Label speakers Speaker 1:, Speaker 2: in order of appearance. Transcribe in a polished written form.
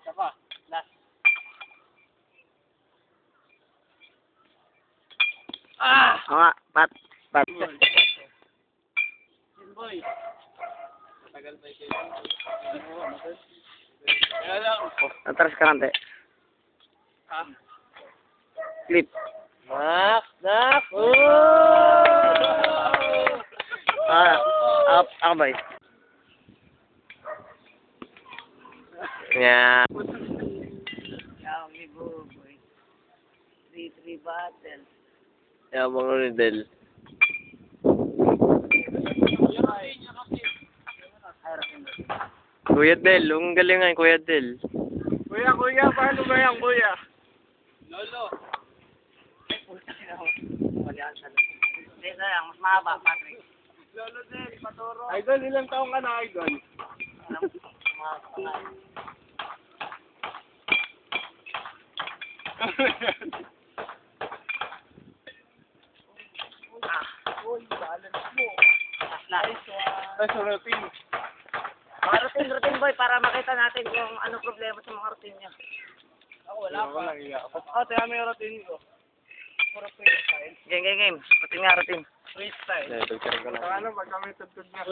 Speaker 1: Sapa, last.
Speaker 2: Oo nga, pat.
Speaker 1: Boy. Matagal pa ito. Kaya lang.
Speaker 2: Atras ka kante.
Speaker 1: Ha?
Speaker 2: Clip.
Speaker 1: Nak!
Speaker 2: Ako ba? Yeah.
Speaker 1: Yung ibo, boy. 3-3 battle.
Speaker 2: Yeah, mga Ridel. Kuya Del, ang galing nga, Kuya Del.
Speaker 1: Kuya, paano ba yan, kuya? Lolo.
Speaker 3: Hindi, sayang. Mas mahaba, Patrick.
Speaker 1: Lolo din, paturo. Idol, ilang taong ka na, Idol? Uy, balance mo. Ay, sa routine.
Speaker 3: Mga routine boy, para makita natin kung ano problema sa mga routine niya.
Speaker 1: Ako, wala pa. Ako, tiyan mo yung routine ko. Puro freestyle.
Speaker 3: Game. Routine nga, routine.
Speaker 1: Freestyle.
Speaker 2: Yeah, pagkaroon ko na.
Speaker 1: Ano, pag kami tutod na.